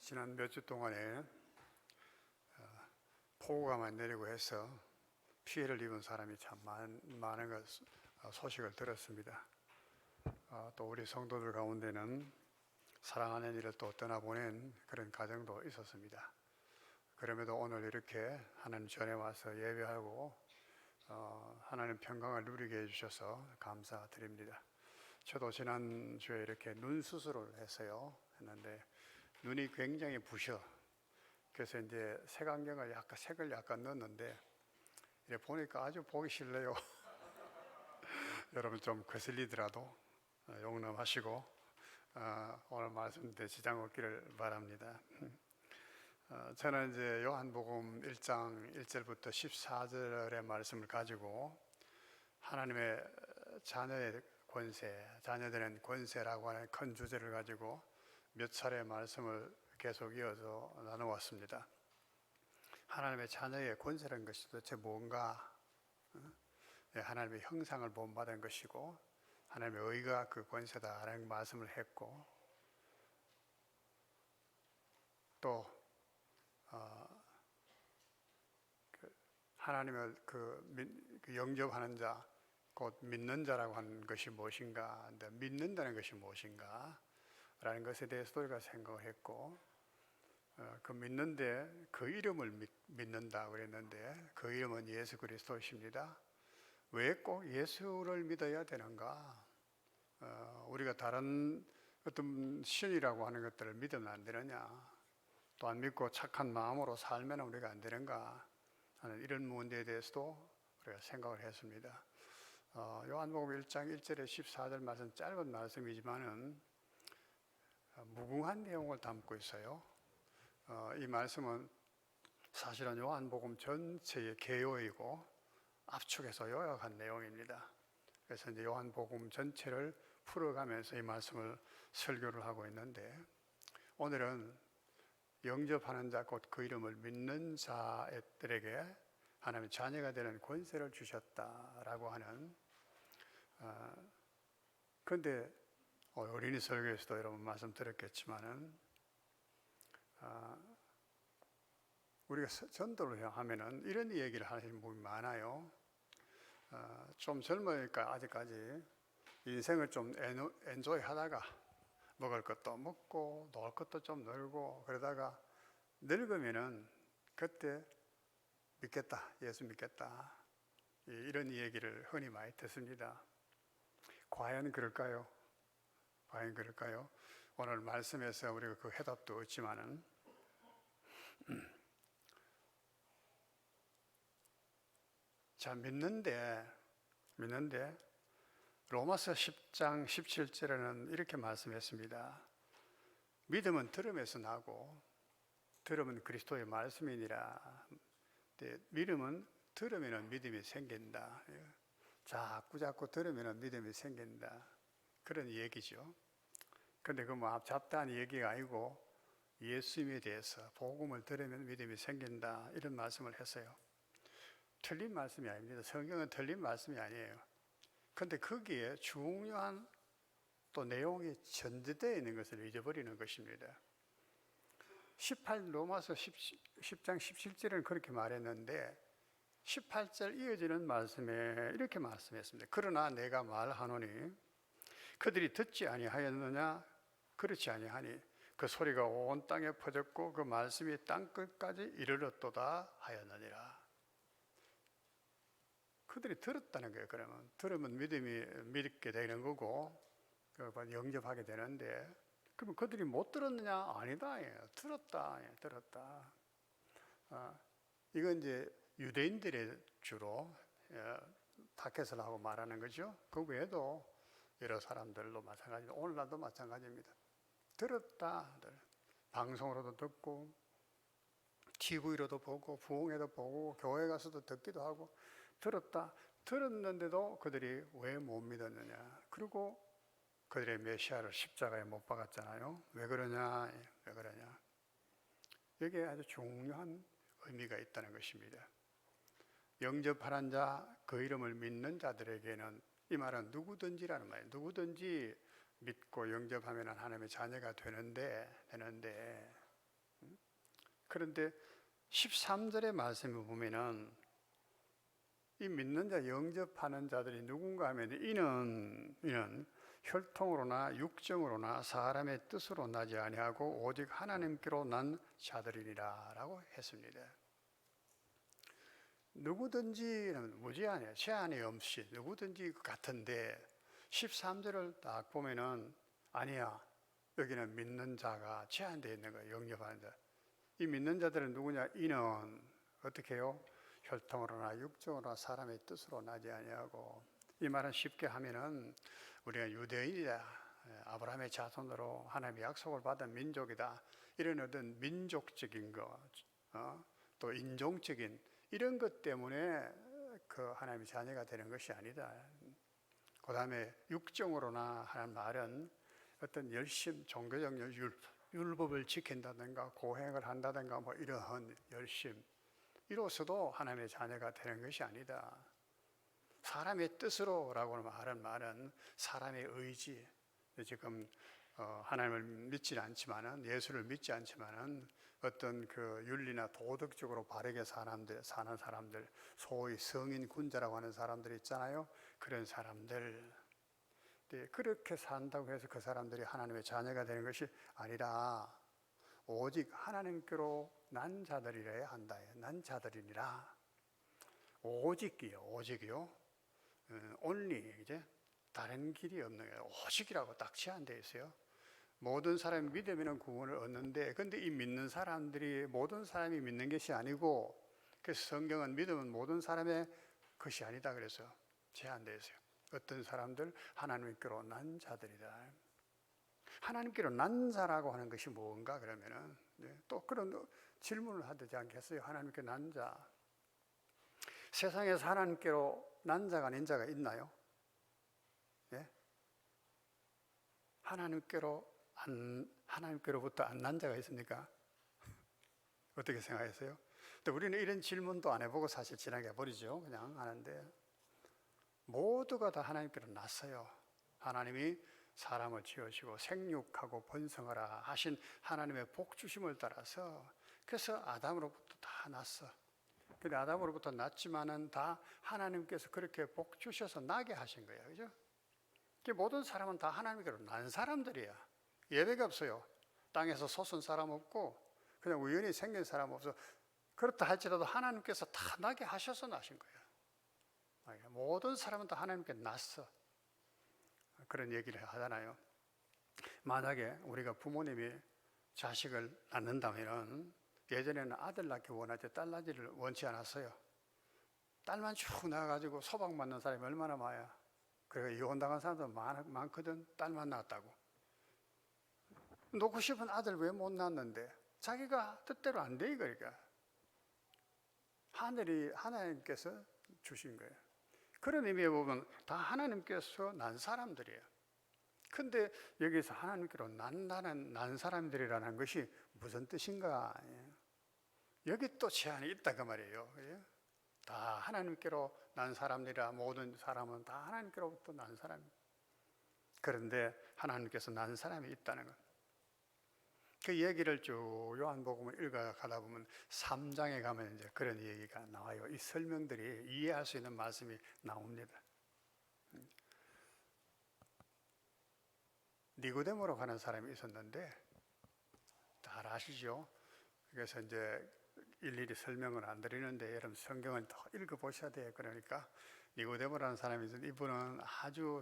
지난 몇 주 동안에 폭우가 내리고 해서 피해를 입은 사람이 참 많은 것 소식을 들었습니다. 또 우리 성도들 가운데는 사랑하는 이를 또 떠나보낸 그런 가정도 있었습니다. 그럼에도 오늘 이렇게 하나님 전에 와서 예배하고 하나님 평강을 누리게 해주셔서 감사드립니다. 저도 지난주에 이렇게 눈 수술을 했는데 눈이 굉장히 부셔. 그래서 이제 색안경을 색을 약간 넣었는데 이렇게 보니까 아주 보기 싫네요. 여러분 좀 거슬리더라도 용납하시고 오늘 말씀에 지장 없기를 바랍니다. 저는 이제 요한복음 1장 1절부터 14절의 말씀을 가지고 하나님의 자녀의 권세, 자녀들은 권세라고 하는 큰 주제를 가지고 몇 차례 말씀을 계속 이어서 나누었습니다. 하나님의 자녀의 권세라는 것이 도대체 뭔가? 하나님의 형상을 본받은 것이고 하나님의 의가 그 권세다라는 말씀을 했고, 또 하나님을 영접하는 자, 곧 믿는 자라고 하는 것이 무엇인가, 믿는다는 것이 무엇인가 라는 것에 대해서도 우리가 생각을 했고, 그 믿는데 그 이름을 믿는다 그랬는데 그 이름은 예수 그리스도이십니다. 왜 꼭 예수를 믿어야 되는가? 우리가 다른 어떤 신이라고 하는 것들을 믿으면 안 되느냐? 또 안 믿고 착한 마음으로 살면 우리가 안 되는가 하는 이런 문제에 대해서도 우리가 생각을 했습니다. 요한복음 1장 1절에 14절 말씀, 짧은 말씀이지만은 무궁한 내용을 담고 있어요. 이 말씀은 사실은 요한복음 전체의 개요이고 압축해서 요약한 내용입니다. 그래서 이제 요한복음 전체를 풀어가면서 이 말씀을 설교를 하고 있는데, 오늘은 영접하는 자, 곧 그 이름을 믿는 자들에게 하나님의 자녀가 되는 권세를 주셨다라고 하는, 그런데 어린이 설교에서도 여러분 말씀 드렸겠지만은 우리가 전도를 하면은 이런 얘기를 하시는 분이 많아요. 좀 젊으니까 아직까지 인생을 좀 엔조이 하다가 먹을 것도 먹고 놀 것도 좀 놀고 그러다가 늙으면은 그때 믿겠다, 예수 믿겠다, 이런 얘기를 흔히 많이 듣습니다. 과연 그럴까요? 과연 그럴까요? 오늘 말씀에서 우리가 그 해답도 없지만은 자, 믿는데 로마서 10장 17절에는 이렇게 말씀했습니다. 믿음은 들음에서 나고 들음은 그리스도의 말씀이니라. 믿음은 들으면 믿음이 생긴다. 자꾸 들으면 믿음이 생긴다. 그런 얘기죠. 근데 그 잡다한 얘기가 아니고 예수님에 대해서 복음을 들으면 믿음이 생긴다, 이런 말씀을 했어요. 틀린 말씀이 아닙니다. 성경은 틀린 말씀이 아니에요. 근데 거기에 중요한 또 내용이 전제되어 있는 것을 잊어버리는 것입니다. 로마서 10장 17절은 그렇게 말했는데 18절 이어지는 말씀에 이렇게 말씀했습니다. 그러나 내가 말하노니 그들이 듣지 아니하였느냐? 그렇지 아니하니 그 소리가 온 땅에 퍼졌고 그 말씀이 땅끝까지 이르렀도다 하였느니라. 그들이 들었다는 거예요. 그러면 들으면 믿게 되는 거고 영접하게 되는데, 그러면 그들이 못 들었느냐? 아니다. 들었다. 이건 이제 유대인들의 주로 타켓을 하고 말하는 거죠. 그 외에도 여러 사람들도 마찬가지입니다. 오늘날도 마찬가지입니다. 들었다. 방송으로도 듣고 TV로도 보고 부흥회도 보고 교회 가서도 듣기도 하고 들었는데도 그들이 왜 못 믿었느냐? 그리고 그들의 메시아를 십자가에 못 박았잖아요. 왜 그러냐? 여기에 아주 중요한 의미가 있다는 것입니다. 영접하는 자, 그 이름을 믿는 자들에게는, 이 말은 누구든지라는 말이에요. 누구든지 믿고 영접하면 하나님의 자녀가 되는데 그런데 13절의 말씀을 보면은 이 믿는 자 영접하는 자들이 누군가 하면 이는 혈통으로나 육정으로나 사람의 뜻으로 나지 아니하고 오직 하나님께로 난 자들이니라라고 했습니다. 누구든지는 무제한이에요. 제한이 없이 누구든지 같은데 13절을 딱 보면은 아니야. 여기는 믿는 자가 제한되어 있는 거예요. 영접하는 자. 이 믿는 자들은 누구냐? 이는 어떻게 해요? 혈통으로나 육정으로나 사람의 뜻으로 나지 아니하고, 이 말은 쉽게 하면은 우리가 유대인이다, 아브라함의 자손으로 하나님의 약속을 받은 민족이다, 이런 어떤 민족적인 것, 또 인종적인 이런 것 때문에 그 하나님의 자녀가 되는 것이 아니다. 그 다음에 육정으로나 하는 말은 어떤 열심, 종교적 율법을 지킨다든가 고행을 한다든가 뭐 이러한 열심, 이로서도 하나님의 자녀가 되는 것이 아니다. 사람의 뜻으로라고 하는 말은 사람의 의지, 지금 하나님을 믿지는 않지만은, 예수를 믿지 않지만은 어떤 그 윤리나 도덕적으로 바르게 사는 사람들, 소위 성인 군자라고 하는 사람들 있잖아요. 그런 사람들, 그렇게 산다고 해서 그 사람들이 하나님의 자녀가 되는 것이 아니라 오직 하나님께로 난 자들이라야 한다. 난 자들이니라. 오직이요. only, 이제 다른 길이 없는 거예요. 오직이라고 딱 제한되어 있어요. 모든 사람이 믿으면 구원을 얻는데, 근데 이 믿는 사람들이 모든 사람이 믿는 것이 아니고, 그래서 성경은 믿으면 모든 사람의 것이 아니다 그래서 제한되어 있어요. 어떤 사람들 하나님께로 난 자들이다. 하나님께로 난 자라고 하는 것이 뭔가 그러면은 또 그런 질문을 하지 않겠어요? 하나님께 난 자. 세상에서 하나님께로 난 자가 아닌 자가 있나요? 예? 하나님께로부터 안 난 자가 있습니까? 어떻게 생각하세요? 또 우리는 이런 질문도 안 해보고 사실 지나게 버리죠. 그냥 하는데 모두가 다 하나님께로 났어요. 하나님이 사람을 지으시고 생육하고 번성하라 하신 하나님의 복 주심을 따라서, 그래서 아담으로부터 다 났어. 근데 아담으로부터 났지만은 다 하나님께서 그렇게 복 주셔서 나게 하신 거예요. 그죠? 모든 사람은 다 하나님께로 난 사람들이야. 예외가 없어요. 땅에서 솟은 사람 없고 그냥 우연히 생긴 사람 없어. 그렇다 할지라도 하나님께서 다 나게 하셔서 나신 거예요. 모든 사람은 다 하나님께 났어. 그런 얘기를 하잖아요. 만약에 우리가 부모님이 자식을 낳는다면 예전에는 아들 낳기 원하지 딸 낳기를 원치 않았어요. 딸만 쭉 낳아가지고 소방 맞는 사람이 얼마나 많아요. 그래서 이혼당한 사람도 많거든. 딸만 낳았다고. 놓고 싶은 아들 왜 못 낳았는데? 자기가 뜻대로 안 돼, 그러니까. 하나님께서 주신 거예요. 그런 의미에 보면 다 하나님께서 난 사람들이에요. 근데 여기서 하나님께로 난 사람들이라는 것이 무슨 뜻인가? 여기 또 제한이 있다 그 말이에요. 다 하나님께로 난 사람이라, 모든 사람은 다 하나님께로부터 난 사람. 그런데 하나님께서 난 사람이 있다는 것. 그 얘기를 쭉 요한복음을 읽어가다 보면 3장에 가면 이제 그런 얘기가 나와요. 이 설명들이 이해할 수 있는 말씀이 나옵니다. 니고데모로 가는 사람이 있었는데 잘 아시죠? 그래서 이제 일일이 설명을 안 드리는데 여러분 성경은 더 읽어보셔야 돼요. 그러니까 니고데모라는 사람이 있었는데 이분은 아주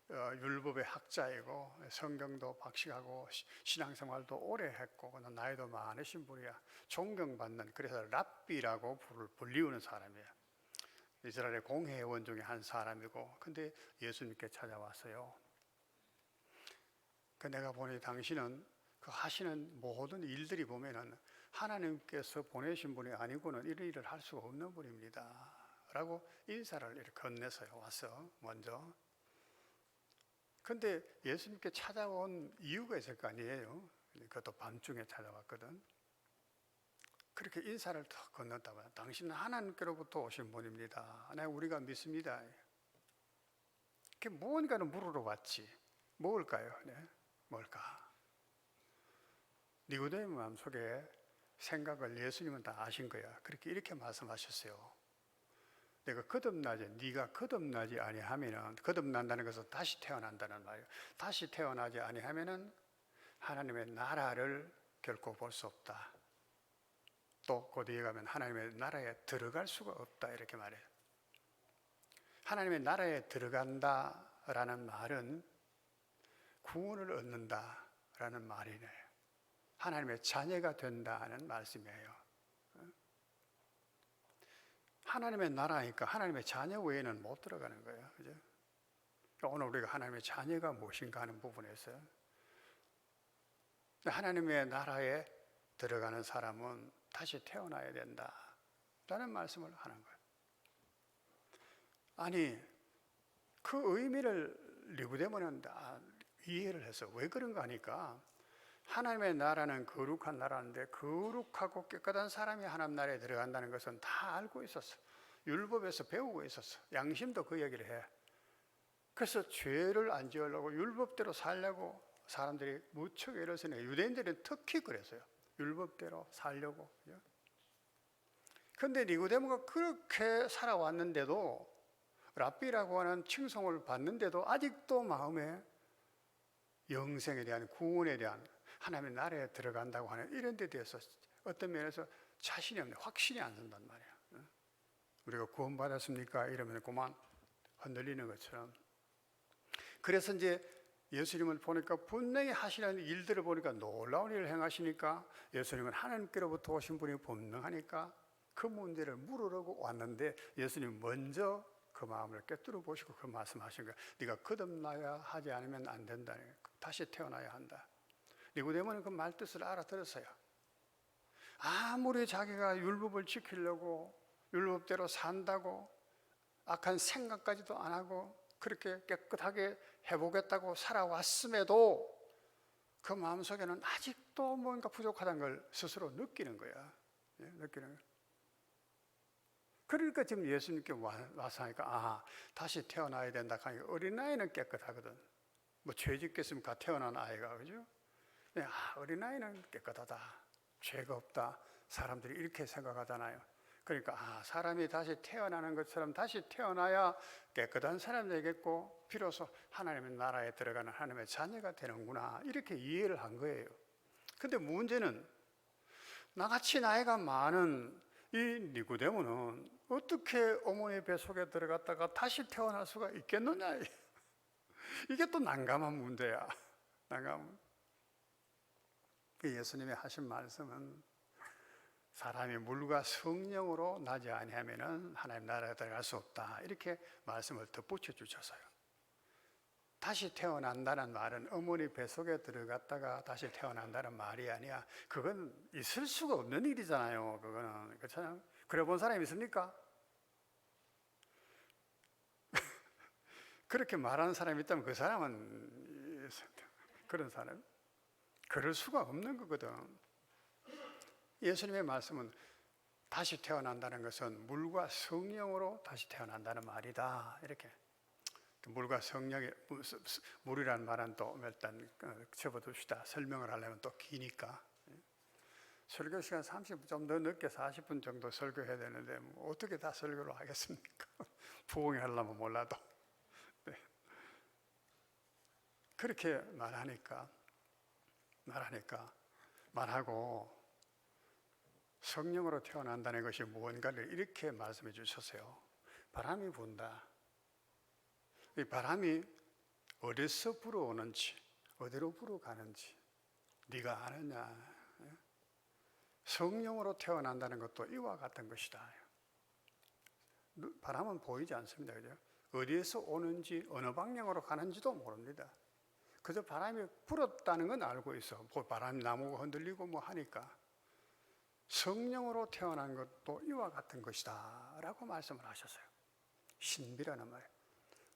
율법의 학자이고 성경도 박식하고 신앙생활도 오래 했고 나이도 많으신 분이야. 존경받는, 그래서 랍비라고 불리우는 사람이에요. 이스라엘의 공회원 중에 한 사람이고, 근데 예수님께 찾아왔어요. 내가 보니 당신은 그 하시는 모든 일들이 보면은 하나님께서 보내신 분이 아니고는 이런 일을 할 수가 없는 분입니다 라고 인사를 이렇게 건네서요. 와서 먼저. 근데 예수님께 찾아온 이유가 있을 거 아니에요. 그것도 밤중에 찾아왔거든. 그렇게 인사를 더 건넜다고요. 당신은 하나님께로부터 오신 분입니다. 우리가 믿습니다. 무언가는 물으러 왔지. 뭘까요? 뭘까? 니고데모 마음속에 생각을 예수님은 다 아신 거야. 그렇게 이렇게 말씀하셨어요. 내가 거듭나지, 네가 거듭나지 아니하면은, 거듭난다는 것은 다시 태어난다는 말이에요. 다시 태어나지 아니하면은 하나님의 나라를 결코 볼 수 없다. 또 그 뒤에 가면 하나님의 나라에 들어갈 수가 없다 이렇게 말해요. 하나님의 나라에 들어간다라는 말은 구원을 얻는다라는 말이네요. 하나님의 자녀가 된다는 말씀이에요. 하나님의 나라니까 하나님의 자녀 외에는 못 들어가는 거예요. 그죠? 오늘 우리가 하나님의 자녀가 무엇인가 하는 부분에서 하나님의 나라에 들어가는 사람은 다시 태어나야 된다라는 말씀을 하는 거예요. 아니, 그 의미를 니고데모는 이해를 해서 왜 그런가 하니까 하나님의 나라는 거룩한 나라인데 거룩하고 깨끗한 사람이 하나님 나라에 들어간다는 것은 다 알고 있었어. 율법에서 배우고 있었어. 양심도 그 얘기를 해. 그래서 죄를 안 지으려고 율법대로 살려고 사람들이 무척 애를 쓰네. 유대인들은 특히 그랬어요. 율법대로 살려고. 그런데 니고데모가 그렇게 살아왔는데도 랍비라고 하는 칭송을 받는데도 아직도 마음에 영생에 대한, 구원에 대한, 하나님의 나라에 들어간다고 하는 이런 데 대해서 어떤 면에서 자신이 없네, 확신이 안 선단 말이야. 우리가 구원받았습니까? 이러면 그만 흔들리는 것처럼. 그래서 이제 예수님을 보니까 분명히 하시는 일들을 보니까 놀라운 일을 행하시니까 예수님은 하나님께로부터 오신 분이 분명하니까 그 문제를 물으려고 왔는데 예수님 먼저 그 마음을 꿰뚫어 보시고 그 말씀하신 거예요. 네가 거듭나야 하지 않으면 안 된다. 다시 태어나야 한다. 니고데모는 그 말뜻을 알아들었어요. 아무리 자기가 율법을 지키려고 율법대로 산다고 악한 생각까지도 안 하고 그렇게 깨끗하게 해보겠다고 살아왔음에도 그 마음속에는 아직도 뭔가 부족하다는 걸 스스로 느끼는 거야. 느끼는 거야. 그러니까 지금 예수님께 와서 하니까 다시 태어나야 된다 하니까 어린아이는 깨끗하거든. 뭐 죄 짓겠습니까? 태어난 아이가, 그죠? 어린아이는 깨끗하다. 죄가 없다. 사람들이 이렇게 생각하잖아요. 그러니까 사람이 다시 태어나는 것처럼 다시 태어나야 깨끗한 사람이 되겠고 비로소 하나님의 나라에 들어가는 하나님의 자녀가 되는구나. 이렇게 이해를 한 거예요. 근데 문제는 나같이 나이가 많은 이 니고데모는 어떻게 어머니 뱃속에 들어갔다가 다시 태어날 수가 있겠느냐. 이게 또 난감한 문제야. 난감. 예수님이 하신 말씀은 사람이 물과 성령으로 나지 아니하면은 하나님 나라에 들어갈 수 없다. 이렇게 말씀을 덧붙여 주셔서요. 다시 태어난다는 말은 어머니 뱃속에 들어갔다가 다시 태어난다는 말이 아니야. 그건 있을 수가 없는 일이잖아요. 그거는. 그렇잖아요. 그래 본 사람이 있습니까? 그렇게 말하는 사람이 있다면 그 사람은 그런 사람? 그럴 수가 없는 거거든. 예수님의 말씀은 다시 태어난다는 것은 물과 성령으로 다시 태어난다는 말이다. 이렇게. 물과 성령의, 물이라는 말은 또 일단 접어둡시다. 설명을 하려면 또 기니까. 설교 시간 30분 좀 더 늦게 40분 정도 설교해야 되는데 뭐 어떻게 다 설교를 하겠습니까? 부흥회 하려면 몰라도. 네. 그렇게 말하고 성령으로 태어난다는 것이 무언가를 이렇게 말씀해 주셨어요. 바람이 분다. 이 바람이 어디서 불어오는지 어디로 불어가는지 네가 아느냐. 성령으로 태어난다는 것도 이와 같은 것이다. 바람은 보이지 않습니다. 그죠? 어디에서 오는지 어느 방향으로 가는지도 모릅니다. 그저 바람이 불었다는 건 알고 있어. 바람이 나무가 흔들리고 뭐 하니까. 성령으로 태어난 것도 이와 같은 것이다 라고 말씀을 하셨어요. 신비라는 말이에요.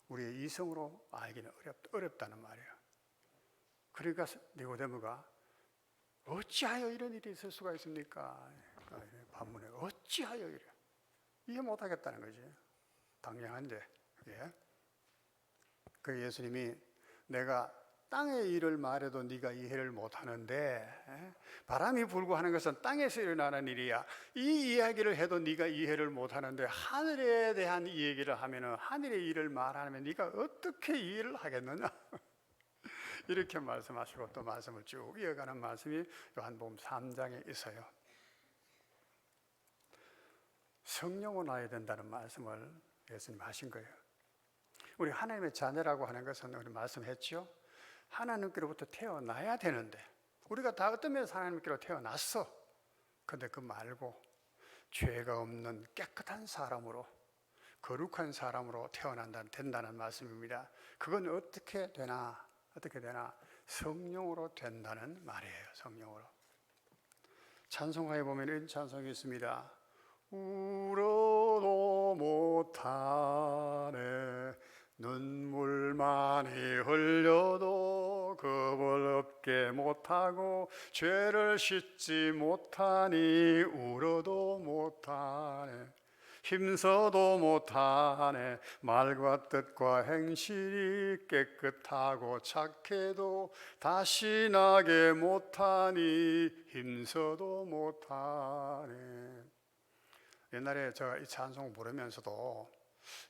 우리의 이성으로 알기는 어렵다는 말이에요. 그러니까 니고데모가 어찌하여 이런 일이 있을 수가 있습니까? 반문에 어찌하여 이래? 이해 못하겠다는 거지. 당연한데. 예. 그 예수님이 내가 땅의 일을 말해도 네가 이해를 못하는데, 바람이 불고 하는 것은 땅에서 일어나는 일이야. 이 이야기를 해도 네가 이해를 못하는데 하늘에 대한 이 얘기를 하면은, 하늘의 일을 말하면 네가 어떻게 이해를 하겠느냐? 이렇게 말씀하시고 또 말씀을 쭉 이어가는 말씀이 요한복음 3장에 있어요. 성령을 낳아야 된다는 말씀을 예수님 하신 거예요. 우리 하나님의 자녀라고 하는 것은 우리 말씀했죠. 하나님께로부터 태어나야 되는데, 우리가 다 어떤 면에서 하나님께로 태어났어. 근데 그 말고 죄가 없는 깨끗한 사람으로, 거룩한 사람으로 된다는 말씀입니다. 그건 어떻게 되나? 성령으로 된다는 말이에요. 성령으로. 찬송가에 보면 이런 찬송이 있습니다. 울어도 못하네, 눈물 많이 흘려도 겁을 없게 못하고, 죄를 씻지 못하니 울어도 못하네, 힘써도 못하네, 말과 뜻과 행실이 깨끗하고 착해도 다시 나게 못하니 힘써도 못하네. 옛날에 제가 이 찬송 부르면서도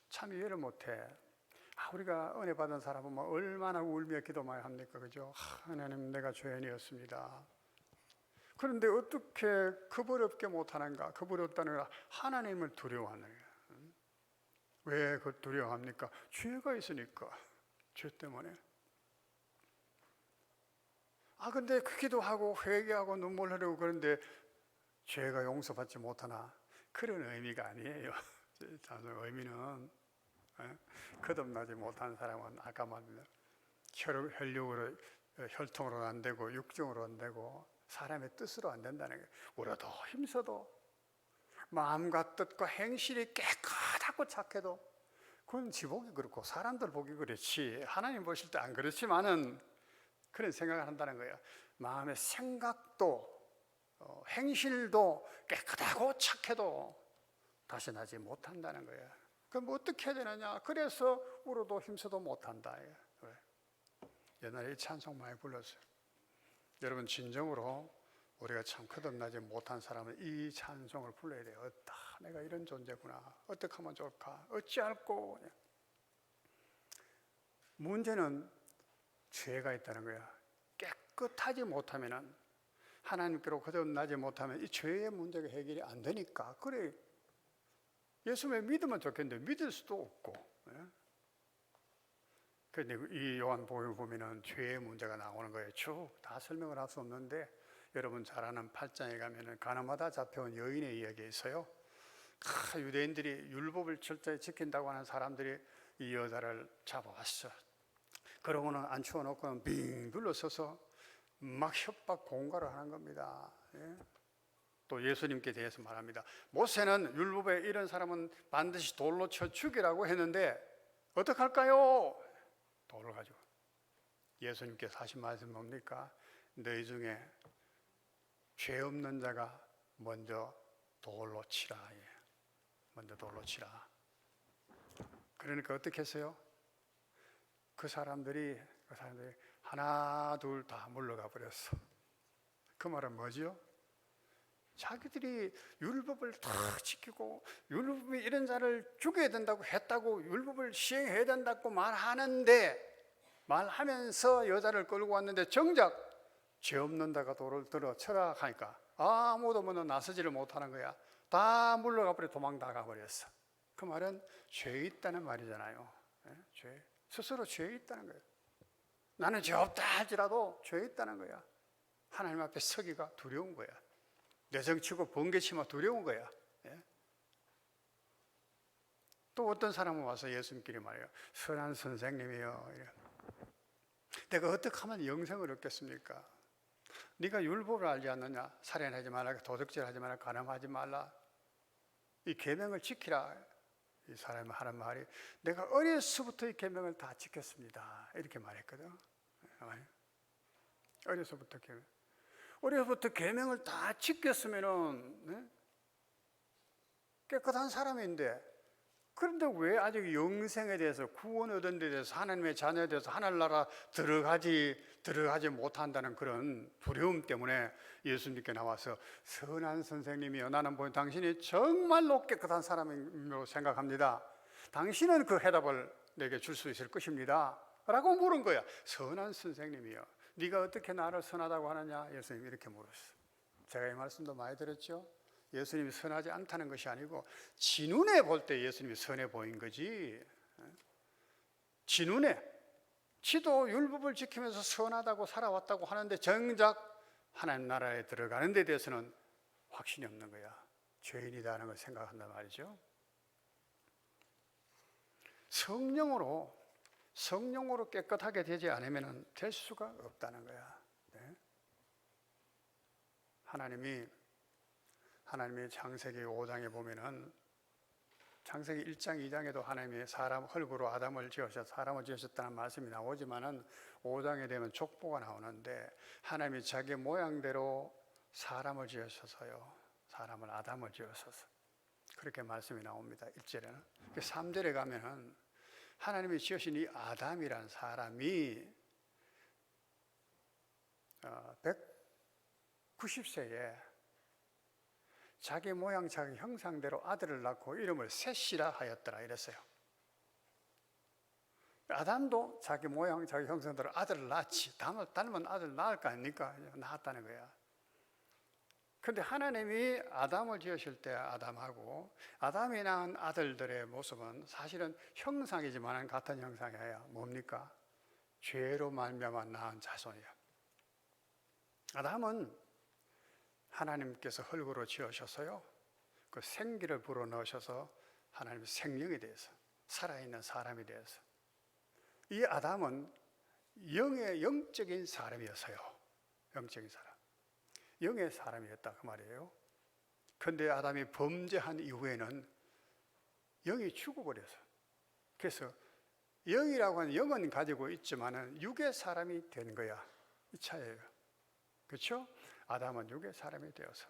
참 이해를 못해. 우리가 은혜 받은 사람은 얼마나 울며 기도 많이 합니까? 그죠? 하나님, 내가 죄인이었습니다. 그런데 어떻게 겁을 없게 못하는가? 겁을 없다는 건 하나님을 두려워하는 거예요. 왜 그 두려워합니까? 죄가 있으니까. 죄 때문에. 근데 그 기도하고 회개하고 눈물 흘리고 그런데 죄가 용서받지 못하나? 그런 의미가 아니에요. 의미는 거듭나지 못한 사람은 아까 말한 혈육으로, 혈통으로 안 되고 육정으로 안 되고 사람의 뜻으로 안 된다는 거예요. 울어도 힘써도 마음과 뜻과 행실이 깨끗하고 착해도, 그건 지 보기 그렇고 사람들 보기 그렇지 하나님 보실 때 안 그렇지만은 그런 생각을 한다는 거예요. 마음의 생각도 행실도 깨끗하고 착해도 다시 나지 못한다는 거예요. 그럼 어떻게 해야 되느냐? 그래서 울어도 힘써도 못한다. 왜? 옛날에 이 찬송 많이 불렀어요. 여러분, 진정으로 우리가 참 거듭나지 못한 사람은 이 찬송을 불러야 돼요. 내가 이런 존재구나. 어떻게 하면 좋을까? 어찌할꼬. 문제는 죄가 있다는 거야. 깨끗하지 못하면은, 하나님께로 거듭나지 못하면 이 죄의 문제가 해결이 안 되니까. 그래, 예수님을 믿으면 좋겠는데 믿을 수도 없고. 그런데 이 요한복음을 보면은 죄의 문제가 나오는 거예요. 쭉 다 설명을 할 수 없는데, 여러분 잘 아는 8장에 가면은 가나마다 잡혀온 여인의 이야기가 있어요. 유대인들이 율법을 철저히 지킨다고 하는 사람들이 이 여자를 잡아왔어. 그러고는 앉혀놓고는 빙 둘러서서 막 협박 공갈을 하는 겁니다. 또 예수님께 대해서 말합니다. 모세는 율법에 이런 사람은 반드시 돌로 쳐 죽이라고 했는데 어떡할까요? 돌을 가지고. 예수님께서 하신 말씀 뭡니까? 너희 중에 죄 없는 자가 먼저 돌로 치라. 먼저 돌로 치라. 그러니까 어떻게 했어요? 그 사람들이 하나 둘 다 물러가 버렸어. 그 말은 뭐죠? 자기들이 율법을 다 지키고 율법이 이런 자를 죽여야 된다고 했다고, 율법을 시행해야 된다고 말하면서 여자를 끌고 왔는데, 정작 죄 없는 자가 돌을 들어 쳐라 하니까 아무도 나서지를 못하는 거야. 다 물러가 버려, 도망 다 가버렸어. 그 말은 죄 있다는 말이잖아요. 죄, 스스로 죄 있다는 거예요. 나는 죄 없다 할지라도 죄 있다는 거야. 하나님 앞에 서기가 두려운 거야. 내정치고 번개치면 두려운 거야. 또 어떤 사람은 와서 예수님끼리 말해요. 선한 선생님이요, 내가 어떻게 하면 영생을 얻겠습니까? 네가 율법을 알지 않느냐? 살인하지 말라, 도둑질하지 말라, 간음하지 말라, 이 계명을 지키라. 이 사람이 하는 말이, 내가 어려서부터 이 계명을 다 지켰습니다, 이렇게 말했거든. 어려서부터 계명을 다 지켰으면은 깨끗한 사람인데 그런데 왜 아직 영생에 대해서, 구원 얻은 데 대해서, 하나님의 자녀에 대해서 하늘나라 들어가지 못한다는 그런 두려움 때문에 예수님께 나와서 선한 선생님이여, 나는 보니 당신이 정말로 깨끗한 사람으로 생각합니다. 당신은 그 해답을 내게 줄 수 있을 것입니다 라고 물은 거야. 선한 선생님이여, 네가 어떻게 나를 선하다고 하느냐? 예수님이 이렇게 물었어요. 제가 이 말씀도 많이 들었죠. 예수님이 선하지 않다는 것이 아니고 지 눈에 볼 때 예수님이 선해 보인 거지. 지 눈에, 지도 율법을 지키면서 선하다고 살아왔다고 하는데 정작 하나님 나라에 들어가는 데 대해서는 확신이 없는 거야. 죄인이다는 걸 생각한단 말이죠. 성령으로 깨끗하게 되지 않으면 될 수가 없다는 거야. 네? 하나님이 창세기 5장에 보면은, 창세기 1장 2장에도 하나님이 사람 흙으로 아담을 지으셔서 사람을 지으셨다는 말씀이 나오지만은 5장에 되면 족보가 나오는데, 하나님이 자기 모양대로 사람을 지으셔서요, 사람을 아담을 지으셔서 그렇게 말씀이 나옵니다. 1절에는. 3절에 가면은 하나님이 지으신 이 아담이란 사람이 190세에 자기 모양 자기 형상대로 아들을 낳고 이름을 셋이라 하였더라 이랬어요. 아담도 자기 모양 자기 형상대로 아들을 낳지, 닮은 아들 낳을 거 아닙니까? 낳았다는 거야. 그런데 하나님이 아담을 지으실 때 아담하고 아담이 낳은 아들들의 모습은 사실은 형상이지만 같은 형상이에요. 뭡니까? 죄로 말미암아 낳은 자손이야. 아담은 하나님께서 흙으로 지으셔서요, 그 생기를 불어넣으셔서 하나님의 생명에 대해서, 살아있는 사람에 대해서, 이 아담은 영적인 사람이었어요. 영적인 사람, 영의 사람이었다 그 말이에요. 그런데 아담이 범죄한 이후에는 영이 죽어버려서, 그래서 영이라고 하는 영은 가지고 있지만은 육의 사람이 된 거야. 이 차이예요. 그렇죠? 아담은 육의 사람이 되어서.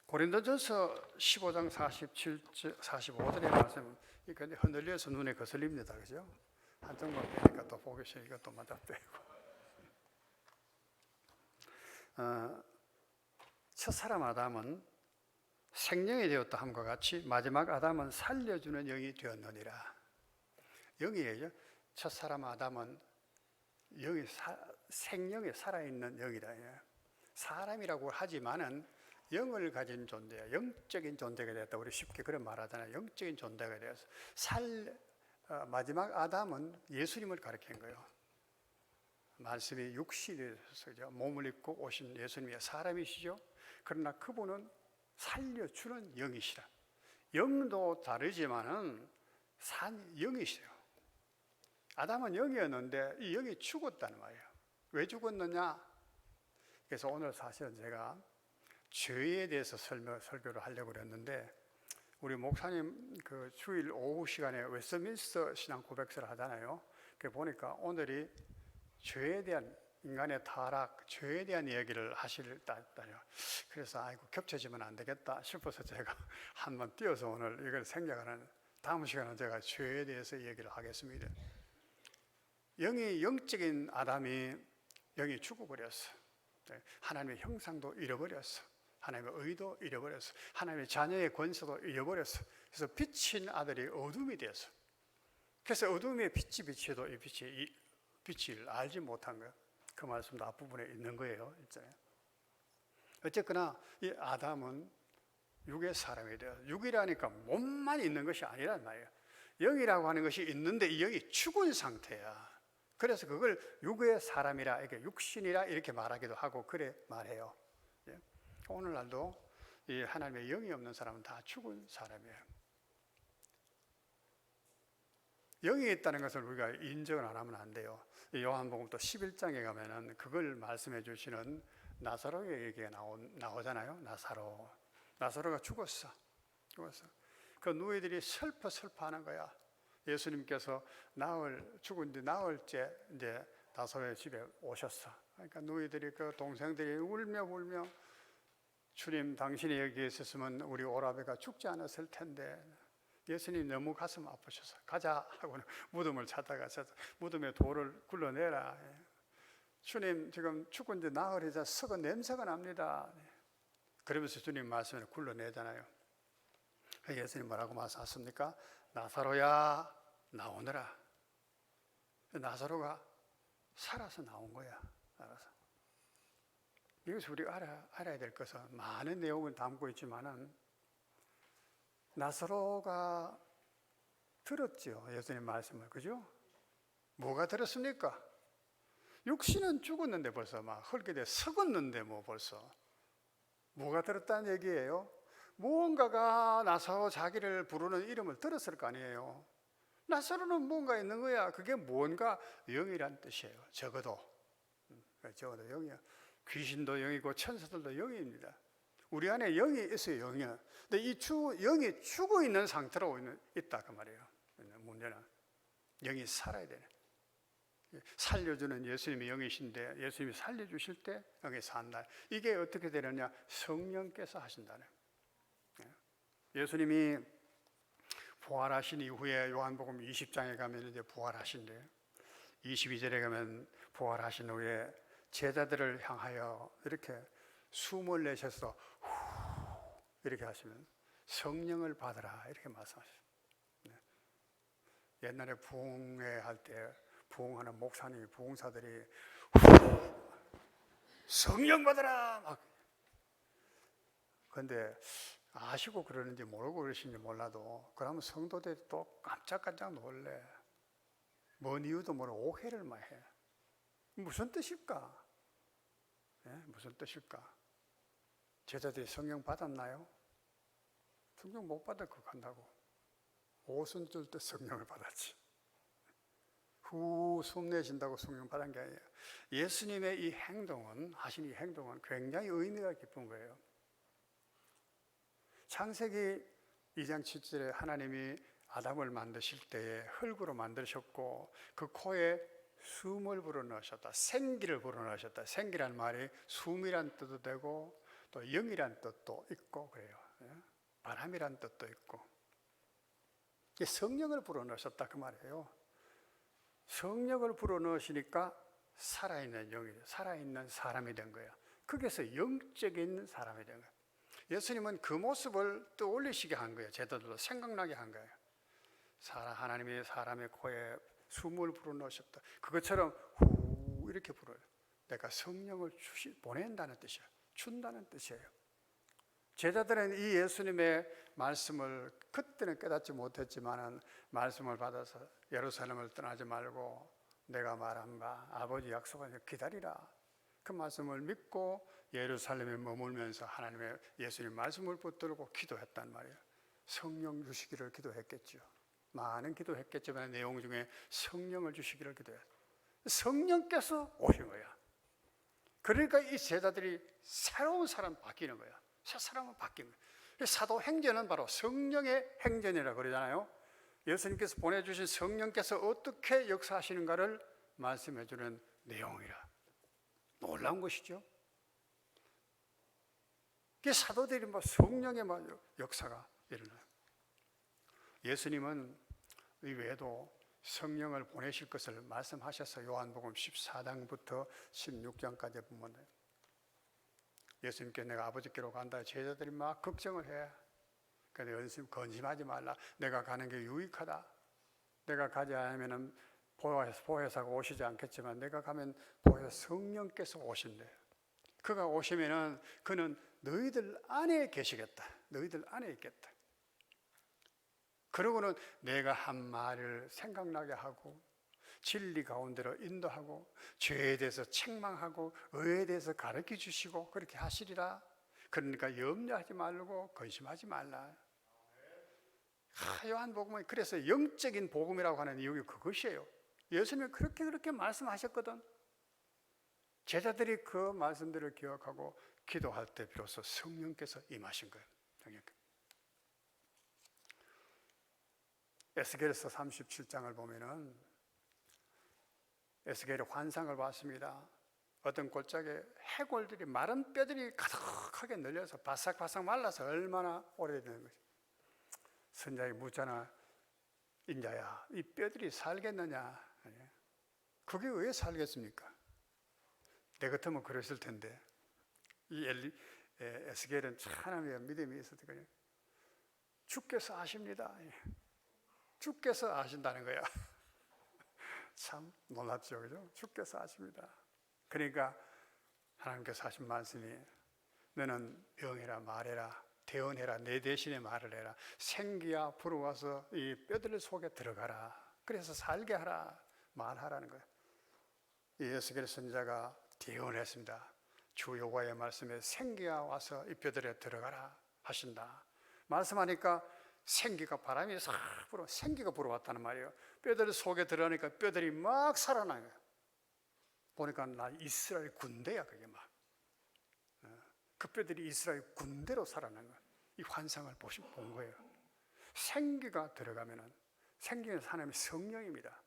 고린도전서 15장 45절의 말씀, 이거 흔들려서 눈에 거슬립니다. 그죠? 한쪽만 빼니까 또 보기 싫으니까 이것도 맞아 빼고. 첫사람 아담은 생명이 되었다 함과 같이 마지막 아담은 살려주는 영이 되었느니라. 영이에요. 첫사람 아담은 영이 생명에 살아있는 영이다. 사람이라고 하지만은 영을 가진 존재야. 영적인 존재가 되었다. 우리 쉽게 그런 말하잖아요. 영적인 존재가 되어서 마지막 아담은 예수님을 가리킨 거예요. 말씀이 육신이 되어서 몸을 입고 오신 예수님이 사람이시죠. 그러나 그분은 살려주는 영이시라. 영도 다르지만은 영이시죠. 아담은 영이었는데 이 영이 죽었다는 말이에요. 왜 죽었느냐? 그래서 오늘 사실은 제가 죄에 대해서 설교를 하려고 그랬는데, 우리 목사님 그 주일 오후 시간에 웨스트민스터 신앙 고백서를 하잖아요. 그 보니까 오늘이 죄에 대한, 인간의 타락, 죄에 대한 이야기를 하실다요. 그래서 아이고 겹쳐지면 안 되겠다 싶어서 제가 한번 띄어서 오늘 이걸 생략하는, 다음 시간은 제가 죄에 대해서 얘기를 하겠습니다. 영적인 아담이 영이 죽어버렸어. 하나님의 형상도 잃어버렸어. 하나님의 의도 잃어버렸어. 하나님의 자녀의 권세도 잃어버렸어. 그래서 비친 아들이 어둠이 되었어. 그래서 어둠에 빛이 비치도 이 빛을 알지 못한 거예요. 그 말씀도 앞부분에 있는 거예요. 있잖아요. 어쨌거나 이 아담은 육의 사람이 되어, 육이라니까 몸만 있는 것이 아니란 말이에요. 영이라고 하는 것이 있는데 이 영이 죽은 상태야. 그래서 그걸 육의 사람이라, 이렇게 육신이라 이렇게 말하기도 하고 그래 말해요. 오늘날도 이 하나님의 영이 없는 사람은 다 죽은 사람이에요. 영이 있다는 것을 우리가 인정을 안 하면 안 돼요. 요한복음 또 11장에 가면은 그걸 말씀해 주시는 나사로의 얘기가 나오잖아요. 나사로가 죽었어. 그 누이들이 슬퍼하는 거야. 예수님께서 죽은 뒤 나흘째 이제 나사로의 집에 오셨어. 그러니까 누이들이, 그 동생들이 울며 주님, 당신이 여기 있었으면 우리 오라베가 죽지 않았을 텐데, 예수님 너무 가슴 아프셔서 가자 하고는 무덤을 찾다가 무덤에 돌을 굴러내라. 주님 지금 죽은 지 나흘이자 썩은 냄새가 납니다. 그러면서 주님 말씀을 굴러내잖아요. 예수님 뭐라고 말씀하십니까? 나사로야 나오너라. 나사로가 살아서 나온 거야. 알아서. 이것을 우리가 알아야 될 것은 많은 내용을 담고 있지만은 나사로가 들었죠. 예수님 말씀을. 그죠? 뭐가 들었습니까? 육신은 죽었는데 벌써 막 헐게 썩었는데 뭐 벌써 뭐가 들었다는 얘기예요? 무언가가 나사로 자기를 부르는 이름을 들었을 거 아니에요. 나사로는 뭔가 있는 거야. 그게 뭔가 영이란 뜻이에요. 적어도 영이야. 귀신도 영이고 천사들도 영입니다. 우리 안에 영이 있어요. 영이야. 근데 이 영이 죽어 있는 상태로 있다 그 말이에요. 문제는 영이 살아야 되네. 살려주는 예수님의 영이신데 예수님이 살려주실 때 영이 산다. 이게 어떻게 되느냐? 성령께서 하신다는. 예수님이 부활하신 이후에 요한복음 20장에 가면 이제 부활하신대요. 22절에 가면 부활하신 후에 제자들을 향하여 이렇게 숨을 내셔서 후 이렇게 하시면 성령을 받으라 이렇게 말씀하셨어요. 옛날에 부흥회 할 때 부흥하는 목사님이 부흥사들이 성령 받으라 막. 근데 아시고 그러는지 모르고 그러신지 몰라도 그러면 성도들이 또 깜짝깜짝 놀래. 뭔 이유도 모르고 오해를 막 해. 무슨 뜻일까? 무슨 뜻일까? 제자들이 성령 받았나요? 성령 못 받을 것 같다고. 옷은 줄 때 성령을 받았지. 후 숨 내쉰다고 성령 받은 게 아니에요. 예수님의 이 행동은, 하신 이 행동은 굉장히 의미가 깊은 거예요. 창세기 2장 7절에 하나님이 아담을 만드실 때에 흙으로 만드셨고 그 코에 숨을 불어넣으셨다. 생기를 불어넣으셨다. 생기란 말이 숨이란 뜻도 되고 또 영이란 뜻도 있고 그래요. 바람이란 뜻도 있고 성령을 불어넣으셨다 그 말이에요. 성령을 불어넣으시니까 살아있는 영이, 살아있는 사람이 된 거예요. 거기서 영적인 사람이 된 거예요. 예수님은 그 모습을 떠올리시게 한 거예요. 제자들도 생각나게 한 거예요. 하나님이 사람의 코에 숨을 불어넣으셨다. 그것처럼 후 이렇게 불어요. 내가 성령을 보낸다는 뜻이에요. 준다는 뜻이에요. 제자들은 이 예수님의 말씀을 그때는 깨닫지 못했지만 말씀을 받아서 예루살렘을 떠나지 말고 내가 말한 바 아버지 약속한 기다리라. 그 말씀을 믿고 예루살렘에 머물면서 하나님의 예수님 말씀을 붙들고 기도했단 말이에요. 성령 주시기를 기도했겠죠. 많은 기도했겠지만 내용 중에 성령을 주시기를 기도했어요. 성령께서 오신 거야. 그러니까 이 제자들이 새로운 사람 바뀌는 거야. 새 사람은 바뀐 거야. 사도행전은 바로 성령의 행전이라고 그러잖아요. 예수님께서 보내주신 성령께서 어떻게 역사하시는가를 말씀해 주는 내용이라. 놀라운 것이죠. 이게 사도들이 성령의 역사가 일어나요. 예수님은 이외에도 성령을 보내실 것을 말씀하셔서 요한복음 14장부터 16장까지 보면 예수님께 내가 아버지께로 간다. 제자들이 막 걱정을 해. 그런데 예수님 건심하지 말라. 내가 가는 게 유익하다. 내가 가지 않으면 보혜사가 오시지 않겠지만 내가 가면 보혜사 성령께서 오신대. 그가 오시면은 그는 너희들 안에 계시겠다. 너희들 안에 있겠다. 그러고는 내가 한 말을 생각나게 하고 진리 가운데로 인도하고 죄에 대해서 책망하고 의에 대해서 가르쳐 주시고 그렇게 하시리라. 그러니까 염려하지 말고 근심하지 말라. 요한복음은 그래서 영적인 복음이라고 하는 이유가 그것이에요. 예수님이 그렇게 말씀하셨거든. 제자들이 그 말씀들을 기억하고 기도할 때 비로소 성령께서 임하신 거예요. 에스겔서 37장을 보면은 에스겔의 환상을 봤습니다. 어떤 골짜기에 해골들이 마른 뼈들이 가득하게 늘려서 바싹바싹 말라서 얼마나 오래되는 거지. 선자에게 묻잖아. 인자야, 이 뼈들이 살겠느냐? 그게 왜 살겠습니까? 내 같으면 그랬을 텐데. 이 에스겔은 하나님의 믿음이 있었거든요. 주께서 아십니다. 주께서 아신다는 거야. 참 놀랍죠, 그죠? 주께서 아십니다. 그러니까 하나님께서 하신 말씀이 너는 명해라, 말해라, 대언해라, 내 대신에 말을 해라. 생기야 불어와서 이 뼈들 속에 들어가라. 그래서 살게 하라, 말하라는 거예요. 이 에스겔 선지자가 대언했습니다. 주 여호와의 말씀에 생기가 와서 이 뼈들에 들어가라 하신다. 말씀하니까 생기가 바람이 싹 불어, 생기가 불어왔다는 말이에요. 뼈들 속에 들어가니까 뼈들이 막 살아나는 거예요. 보니까 나 이스라엘 군대야, 그게 막. 그 뼈들이 이스라엘 군대로 살아나는 거예요. 이 환상을 본 거예요. 생기가 들어가면은, 생기는 하나님의 성령입니다.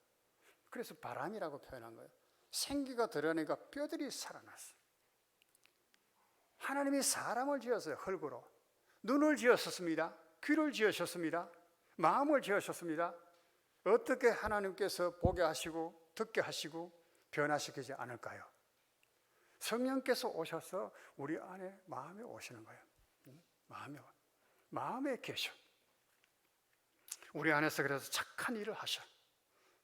그래서 바람이라고 표현한 거예요. 생기가 들어가니까 뼈들이 살아났어요. 하나님이 사람을 지었어요. 흙으로. 눈을 지으셨습니다. 귀를 지으셨습니다. 마음을 지으셨습니다. 어떻게 하나님께서 보게 하시고 듣게 하시고 변화시키지 않을까요? 성령께서 오셔서 우리 안에 마음에 오시는 거예요. 마음에 계셔. 우리 안에서 그래서 착한 일을 하셔.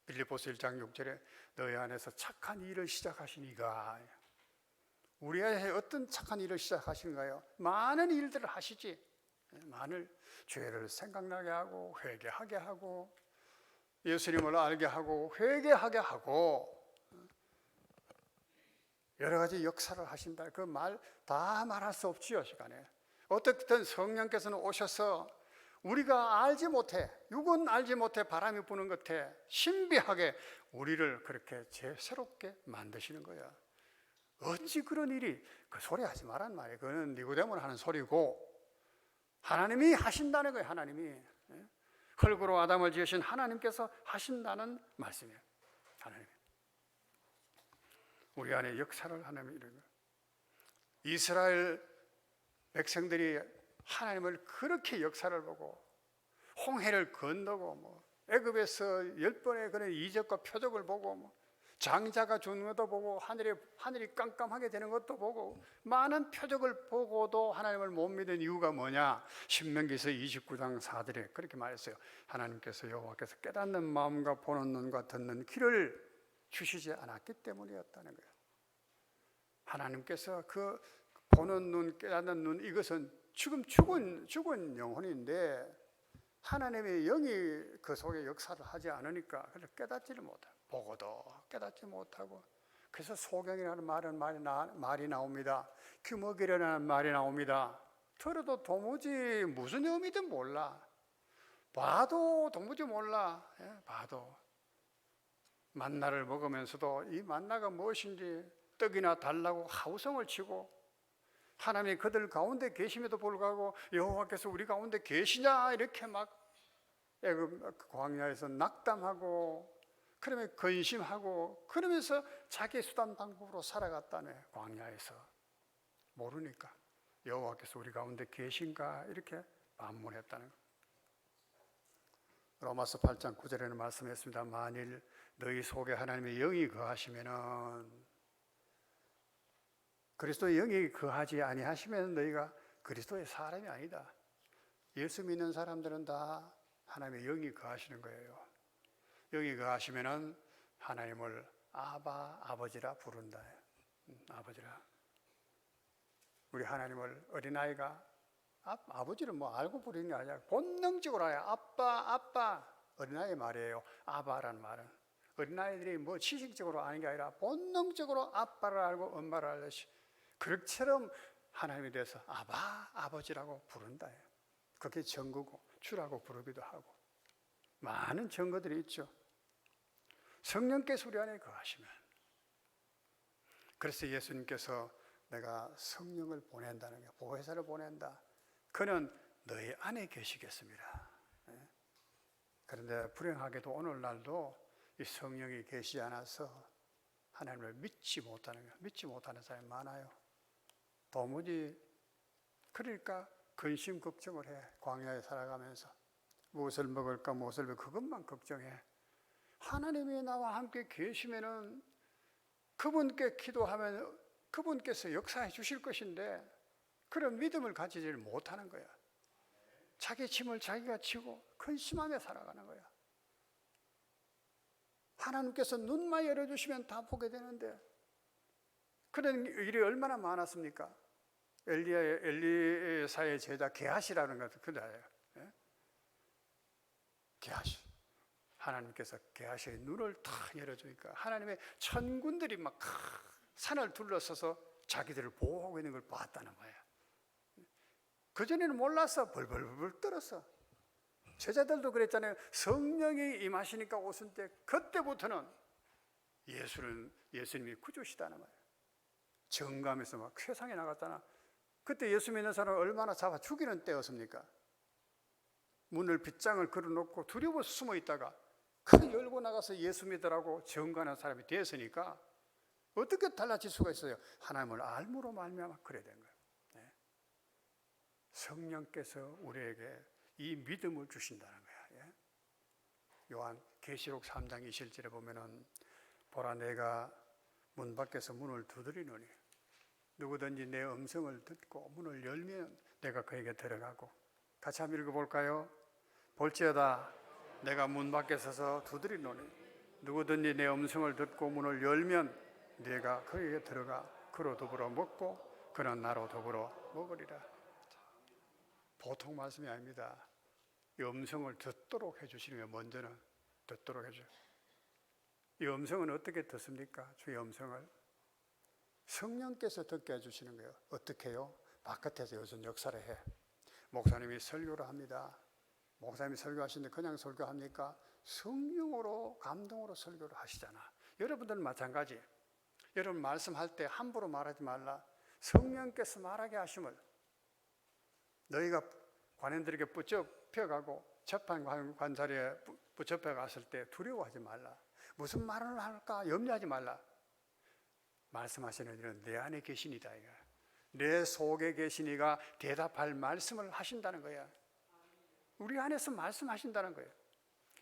빌립보서 1장 6절에 너희 안에서 착한 일을 시작하신 이가, 우리 안에 어떤 착한 일을 시작하시는가요? 많은 일들을 하시지. 많은 죄를 생각나게 하고 회개하게 하고 예수님을 알게 하고 회개하게 하고 여러 가지 역사를 하신다. 그 말 다 말할 수 없지요, 시간에. 어떻든 성령께서는 오셔서 우리가 알지 못해, 육은 알지 못해 바람이 부는 것 같아 신비하게 우리를 그렇게 새롭게 만드시는 거야. 어찌 그런 일이, 그 소리 하지 말란 말이에요. 그거는 니고데모는 하는 소리고 하나님이 하신다는 거예요. 하나님이 흙으로 아담을 지으신 하나님께서 하신다는 말씀이에요. 하나님 우리 안에 역사를 하나님이 이루는 거예요. 이스라엘 백성들이 하나님을 그렇게 역사를 보고 홍해를 건너고 애굽에서 10번의 그런 이적과 표적을 보고 장자가 죽는 것도 보고 하늘이 깜깜하게 되는 것도 보고 많은 표적을 보고도 하나님을 못 믿은 이유가 뭐냐? 신명기서 29장 4절에 그렇게 말했어요. 하나님께서 여호와께서 깨닫는 마음과 보는 눈과 듣는 귀를 주시지 않았기 때문이었다는 거예요. 하나님께서 그 보는 눈, 깨닫는 눈, 이것은 지금 죽은 영혼인데 하나님의 영이 그 속에 역사를 하지 않으니까 그래서 깨닫지를 못해요. 보고도 깨닫지 못하고, 그래서 소경이라는 말이 나옵니다. 규모기라는 말이 나옵니다. 들어도 도무지 무슨 의미든 몰라. 봐도 도무지 몰라. 봐도 만나를 먹으면서도 이 만나가 무엇인지 떡이나 달라고 하우성을 치고, 하나님이 그들 가운데 계심에도 불구하고 여호와께서 우리 가운데 계시냐 이렇게 막 애굽 광야에서 낙담하고 그러면 근심하고 그러면서 자기 수단 방법으로 살아갔다네. 광야에서 모르니까 여호와께서 우리 가운데 계신가 이렇게 반문했다는 것. 로마서 8장 9절에는 말씀했습니다. 만일 너희 속에 하나님의 영이 거하시면은, 그리스도의 영이 거하지 아니하시면 너희가 그리스도의 사람이 아니다. 예수 믿는 사람들은 다 하나님의 영이 거하시는 거예요. 영이 거하시면은 하나님을 아버지라 부른다. 아버지라. 우리 하나님을 어린아이가 아버지를 알고 부르는 게 아니라 본능적으로 알아요. 아빠. 어린아이 말이에요. 아바라는 말은. 어린아이들이 지식적으로 아는 게 아니라 본능적으로 아빠를 알고 엄마를 알듯이 그처럼 하나님에 대해서 아버지라고 부른다. 그게 증거고 주라고 부르기도 하고 많은 증거들이 있죠. 성령께서 우리 안에 거하시면, 그래서 예수님께서 내가 성령을 보낸다는 게, 보혜사를 보낸다. 그는 너희 안에 계시겠습니다. 그런데 불행하게도 오늘날도 이 성령이 계시지 않아서 하나님을 믿지 못하는 거예요. 믿지 못하는 사람이 많아요. 도무지. 그러니까 근심 걱정을 해. 광야에 살아가면서 무엇을 먹을까 무엇을 먹을까 그것만 걱정해. 하나님이 나와 함께 계시면은 그분께 기도하면 그분께서 역사해 주실 것인데 그런 믿음을 가지지를 못하는 거야. 자기 짐을 자기가 지고 근심하며 살아가는 거야. 하나님께서 눈만 열어주시면 다 보게 되는데 그런 일이 얼마나 많았습니까? 엘리사의 제자 게하시라는 것도 그다예요. 게하시. 하나님께서 게하시의 눈을 탁 열어주니까 하나님의 천군들이 막 산을 둘러서서 자기들을 보호하고 있는 걸 봤다는 거예요. 그전에는 몰랐어. 벌벌벌 떨었어. 제자들도 그랬잖아요. 성령이 임하시니까 오순 때 그때부터는 예수님이 구주시다는 거예요. 정감에서 막 세상에 나갔잖아. 그때 예수 믿는 사람을 얼마나 잡아 죽이는 때였습니까? 문을 빗장을 걸어놓고 두려워서 숨어 있다가 크게 열고 나가서 예수 믿으라고 정감하는 사람이 됐으니까 어떻게 달라질 수가 있어요? 하나님을 알므로 말미암아 그래 된 거예요. 네. 성령께서 우리에게 이 믿음을 주신다는 거야. 예? 요한 계시록 3장 20절에 보면은 보라 내가 문 밖에서 문을 두드리노니 누구든지 내 음성을 듣고 문을 열면 내가 그에게 들어가고 같이 한번 읽어볼까요? 볼지어다 내가 문 밖에 서서 두드리노니 누구든지 내 음성을 듣고 문을 열면 내가 그에게 들어가 그로 더불어 먹고 그는 나로 더불어 먹으리라. 보통 말씀이 아닙니다. 이 음성을 듣도록 해주시는 게 먼저는 듣도록 해줘요. 이 음성은 어떻게 듣습니까? 주의 음성을 성령께서 듣게 해주시는 거예요. 어떻게 해요? 바깥에서 요즘 역사를 해. 목사님이 설교를 합니다. 목사님이 설교하시는데 그냥 설교합니까? 성령으로 감동으로 설교를 하시잖아. 여러분들은 마찬가지. 여러분 말씀할 때 함부로 말하지 말라. 성령께서 말하게 하심을 너희가 관원들에게 붙잡혀가고 재판관 자리에 붙잡혀 갔을 때 두려워하지 말라. 무슨 말을 할까 염려하지 말라. 말씀하시는 이는 내 안에 계신 이다. 내 속에 계신 이가 대답할 말씀을 하신다는 거야. 우리 안에서 말씀하신다는 거예요.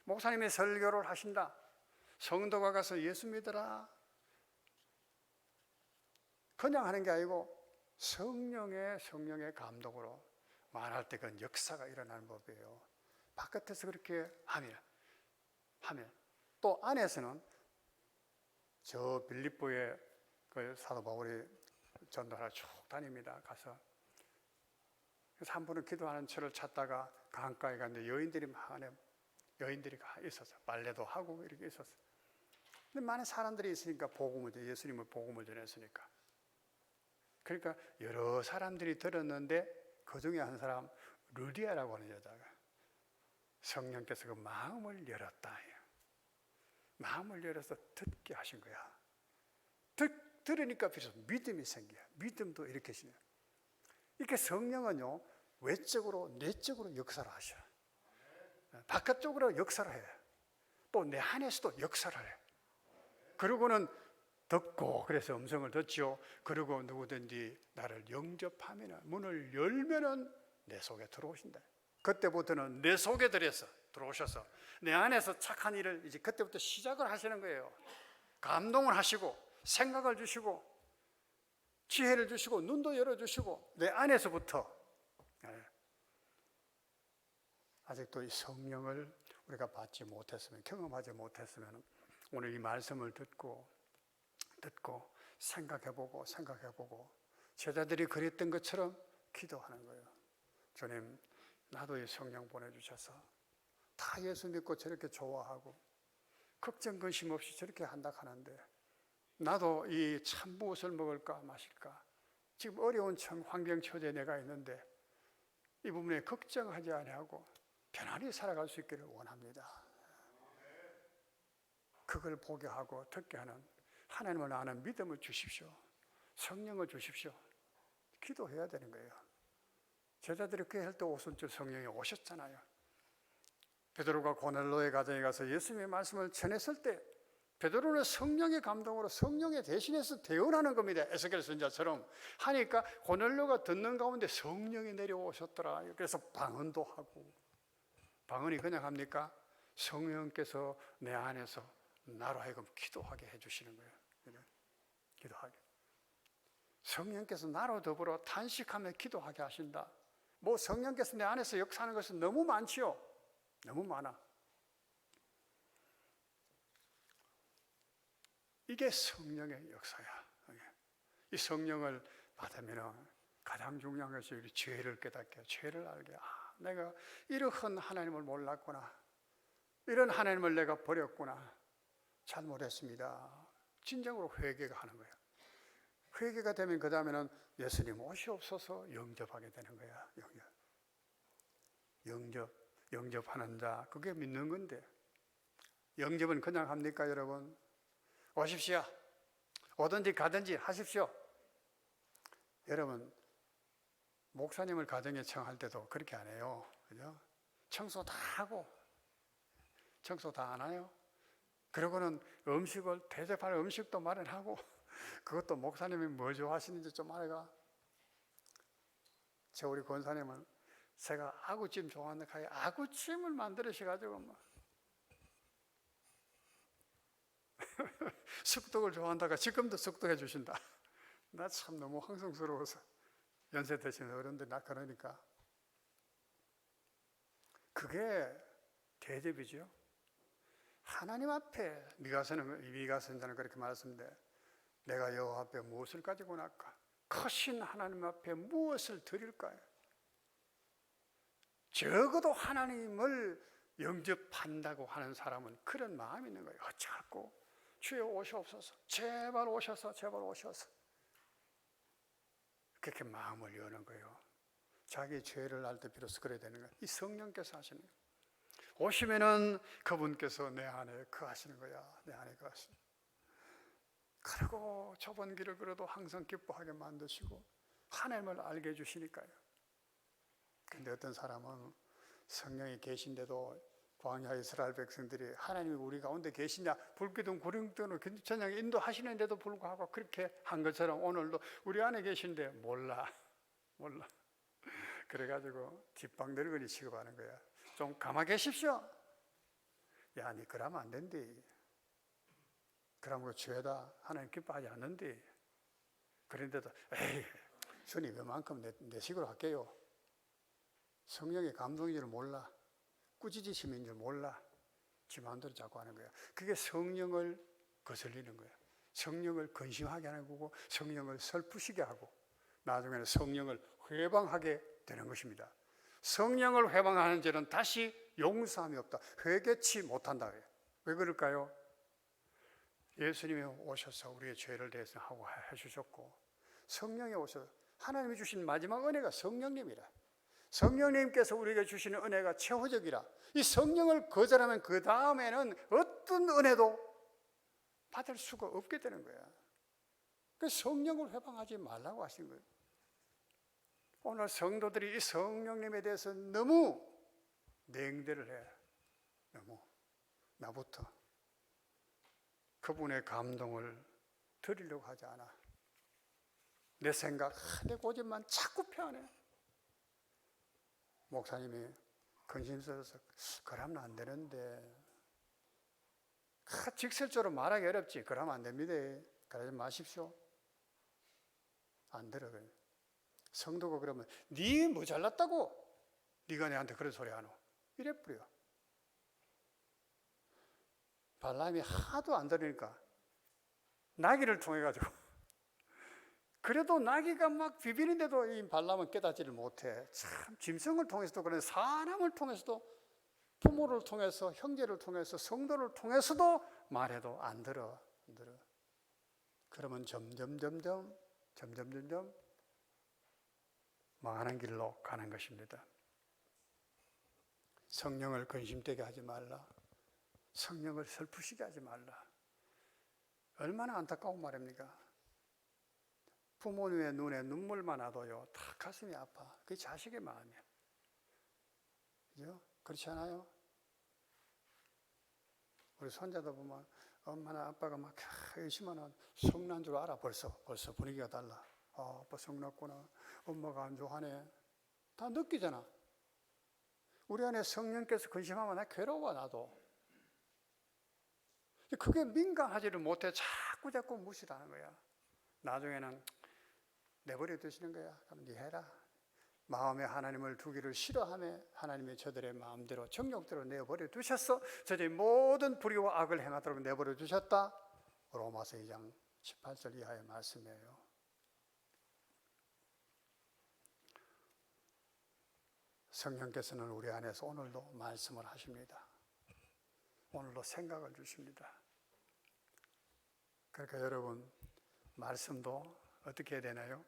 목사님이 설교를 하신다. 성도가 가서 예수 믿으라. 그냥 하는 게 아니고 성령의 감동으로 말할 때 그건 역사가 일어나는 법이에요. 바깥에서 그렇게 하면 또 안에서는 저 빌립보에 그 사도 바울이 전도하러 쭉 다닙니다. 가서 그래서 한 번은 기도하는 처를 찾다가 강가에 갔는데 여인들이 있었어. 빨래도 하고 이렇게 있었어. 근데 많은 사람들이 있으니까 예수님을 복음을 전했으니까. 그러니까 여러 사람들이 들었는데 그 중에 한 사람 루디아라고 하는 여자가 성령께서 그 마음을 열었다. 마음을 열어서 듣게 하신 거야. 들으니까 비로소 믿음이 생겨. 믿음도 이렇게 시네. 이렇게 성령은요 외적으로 내적으로 역사를 하셔. 바깥쪽으로 역사를 해. 또 내 안에서도 역사를 해. 그리고는 듣고 그래서 음성을 듣죠. 그리고 누구든지 나를 영접하면 문을 열면은 내 속에 들어오신다. 그때부터는 내 속에 들어오셔서 내 안에서 착한 일을 이제 그때부터 시작을 하시는 거예요. 감동을 하시고 생각을 주시고 지혜를 주시고 눈도 열어주시고 내 안에서부터 아직도 이 성령을 우리가 받지 못했으면 경험하지 못했으면 오늘 이 말씀을 듣고 생각해보고 제자들이 그랬던 것처럼 기도하는 거예요. 주님 나도 이 성령 보내주셔서 다 예수 믿고 저렇게 좋아하고 걱정 근심 없이 저렇게 한다 하는데 나도 이 참 무엇을 먹을까 마실까 지금 어려운 환경 처지에 내가 있는데 이 부분에 걱정하지 아니하고 편안히 살아갈 수 있기를 원합니다. 그걸 보게 하고 듣게 하는 하나님을 아는 믿음을 주십시오. 성령을 주십시오. 기도해야 되는 거예요. 제자들이 그 할 때 오순절 성령이 오셨잖아요. 베드로가 고넬로의 가정에 가서 예수님의 말씀을 전했을 때 베드로는 성령의 감동으로 성령의 대신해서 대언하는 겁니다. 에스겔 선지자처럼 하니까 고넬로가 듣는 가운데 성령이 내려오셨더라. 그래서 방언도 하고 방언이 그냥 합니까? 성령께서 내 안에서 나로 하여금 기도하게 해주시는 거예요. 기도하게. 성령께서 나로 더불어 탄식하며 기도하게 하신다. 뭐 성령께서 내 안에서 역사하는 것은 너무 많지요. 너무 많아. 이게 성령의 역사야. 이 성령을 받으면 가장 중요한 것이 우리 죄를 깨닫게, 죄를 알게. 내가 이러한 하나님을 몰랐구나. 이런 하나님을 내가 버렸구나. 잘못했습니다. 진정으로 회개가 하는 거야. 회개가 되면 그 다음에는 예수님 오시옵소서 영접하게 되는 거야. 영접하는 자, 그게 믿는 건데. 영접은 그냥 합니까, 여러분? 오십시오. 오든지 가든지 하십시오. 여러분, 목사님을 가정에 청할 때도 그렇게 안 해요. 그죠? 청소 다 하고, 청소 다 안 해요. 그러고는 음식을, 대접할 음식도 마련하고, 그것도 목사님이 뭐 좋아하시는지 좀 알아가. 우리 권사님은 제가 아구찜 좋아하는데 가게 아구찜을 만들으셔가지고 막 쑥떡을 좋아한다가 지금도 쑥떡 해주신다. 나 참 너무 황송스러워서. 연세 드신 어른들 나 그러니까. 그게 대접이죠. 하나님 앞에 미가서는 그렇게 말했습니다. 내가 여호와 앞에 무엇을 가지고 나갈까? 크신 하나님 앞에 무엇을 드릴까요? 적어도 하나님을 영접한다고 하는 사람은 그런 마음이 있는 거예요. 어찌할꼬 주여 오시옵소서. 제발 오셔서 제발 오셔서. 그렇게 마음을 여는 거예요. 자기 죄를 알 때 비로소 그래야 되는 거예요. 이 성령께서 하시는 거예요. 오시면은 그분께서 내 안에 거하시는 거야. 내 안에 거하시는. 그리고 좁은 길을 걸어도 항상 기뻐하게 만드시고 하나님을 알게 해주시니까요. 근데 어떤 사람은 성령이 계신데도 광야 이스라엘 백성들이 하나님이 우리 가운데 계시냐, 불기둥 구름등으로 전혀 인도하시는데도 불구하고 그렇게 한 것처럼 오늘도 우리 안에 계신데 몰라. 그래가지고 뒷방들거리 취급하는 거야. 좀 가만 계십시오. 야, 니 그러면 안 된대. 그러면 그 죄다. 하나님 기뻐하지 않는데. 그런데도 에이, 주님 이만큼 내 식으로 할게요. 성령의 감동인 줄 몰라. 꾸짖으심인 줄 몰라. 지 마음대로 자꾸 하는 거야. 그게 성령을 거슬리는 거야. 성령을 근심하게 하는 거고 성령을 슬프시게 하고 나중에는 성령을 회방하게 되는 것입니다. 성령을 회방하는 죄는 다시 용서함이 없다. 회개치 못한다. 왜 그럴까요? 예수님이 오셔서 우리의 죄를 대신하고 해주셨고 성령이 오셔서 하나님이 주신 마지막 은혜가 성령님이라. 성령님께서 우리에게 주시는 은혜가 최후적이라. 이 성령을 거절하면 그 다음에는 어떤 은혜도 받을 수가 없게 되는 거야. 그 성령을 회방하지 말라고 하신 거예요. 오늘 성도들이 이 성령님에 대해서 너무 냉대를 해. 너무 나부터 그분의 감동을 드리려고 하지 않아. 내 생각, 내 고집만 자꾸 펴내. 목사님이 근심스러워서 그러면 안 되는데 직설적으로 말하기 어렵지. 그러면 안 됩니다. 그러지 마십시오. 안 들어. 성도가 그러면 니 뭐 잘났다고? 네가 내한테 그런 소리 하노? 이래 뿌려. 발람이 하도 안 들으니까 나귀를 통해 가지고 그래도 나귀가 막 비비는데도 이 발람은 깨닫지를 못해. 참 짐승을 통해서도 그런 사람을 통해서도 부모를 통해서 형제를 통해서 성도를 통해서도 말해도 안 들어. 그러면 점점 망하는 길로 가는 것입니다. 성령을 근심되게 하지 말라. 성령을 슬프시게 하지 말라. 얼마나 안타까운 말입니까? 부모님의 눈에 눈물만 나도요, 다 가슴이 아파. 그게 자식의 마음이야. 그죠? 그렇지 않아요? 우리 손자도 보면 엄마나 아빠가 막 열심히만 성난 줄 알아. 벌써 분위기가 달라. 아빠 성났구나. 엄마가 안 좋아하네. 다 느끼잖아. 우리 안에 성령께서 근심하면 나 괴로워, 나도. 그게 민감하지를 못해 자꾸 무시하는 거야. 나중에는 내버려 두시는 거야. 그럼 네 해라. 마음에 하나님을 두기를 싫어하며 하나님이 저들의 마음대로 정욕대로 내버려 두셨어. 저들이 모든 불의와 악을 행하도록 내버려 두셨다. 로마서 2장 18절 이하의 말씀이에요. 성령께서는 우리 안에서 오늘도 말씀을 하십니다. 오늘도 생각을 주십니다. 그러니까 여러분, 말씀도 어떻게 해야 되나요?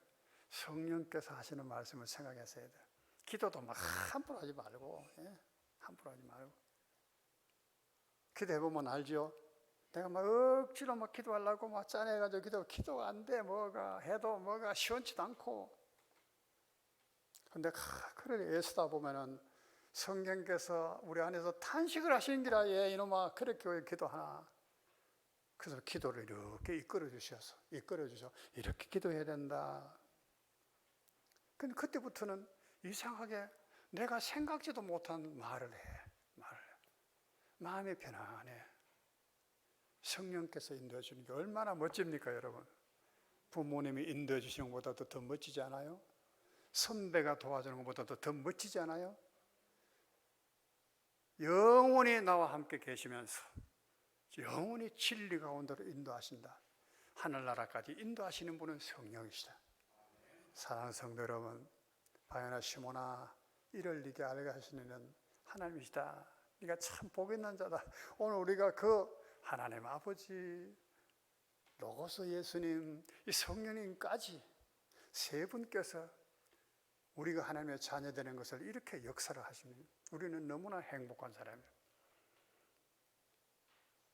성령께서 하시는 말씀을 생각해서 해야 돼요. 기도도 막 함부로 하지 말고, 함부로 하지 말고. 기도해보면 알죠? 내가 막 억지로 막 기도하려고 막 짜내가지고 기도가 안 돼. 뭐가 해도 뭐가 시원치도 않고. 근데 그래 애쓰다 보면은 성령께서 우리 안에서 탄식을 하시는 기라, 이놈아, 그렇게 기도하나. 그래서 기도를 이렇게 이끌어 주셔서, 이렇게 기도해야 된다. 근데 그때부터는 이상하게 내가 생각지도 못한 말을 해. 마음이 편안해. 성령께서 인도해 주는 게 얼마나 멋집니까, 여러분? 부모님이 인도해 주시는 것보다도 더 멋지지 않아요? 선배가 도와주는 것보다도 더 멋지지 않아요? 영원히 나와 함께 계시면서 영원히 진리 가운데로 인도하신다. 하늘나라까지 인도하시는 분은 성령이시다. 사랑하는 성도 여러분, 바야나 시몬아, 이를 네게 알게 하시는 하나님이시다. 네가 참 복 있는 자다. 오늘 우리가 그 하나님 아버지, 로고스 예수님, 이 성령님까지 세 분께서 우리가 하나님의 자녀 되는 것을 이렇게 역사를 하시면 우리는 너무나 행복한 사람이에요.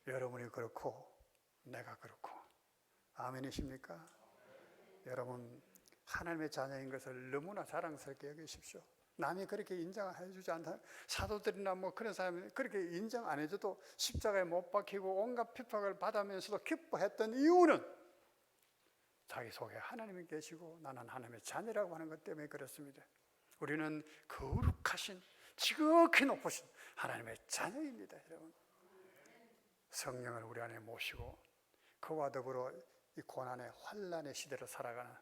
여러분이 그렇고 내가 그렇고. 아멘이십니까? 여러분, 하나님의 자녀인 것을 너무나 자랑스럽게 여기십시오. 남이 그렇게 인정해 주지 않다. 사도들이나 뭐 그런 사람이 그렇게 인정 안 해줘도 십자가에 못 박히고 온갖 핍박을 받으면서도 기뻐했던 이유는 자기 속에 하나님이 계시고 나는 하나님의 자녀라고 하는 것 때문에 그렇습니다. 우리는 거룩하신, 지극히 높으신 하나님의 자녀입니다. 여러분, 성령을 우리 안에 모시고 그와 더불어 이 고난의 환난의 시대로 살아가는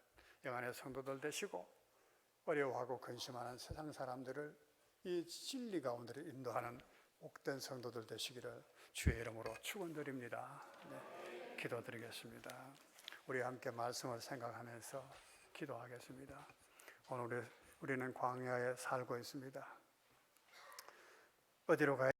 영안의 성도들 되시고, 어려워하고 근심하는 세상 사람들을 이 진리 가운데로 인도하는 복된 성도들 되시기를 주의 이름으로 축원드립니다. 기도드리겠습니다. 우리 함께 말씀을 생각하면서 기도하겠습니다. 오늘 우리는 광야에 살고 있습니다. 어디로 가야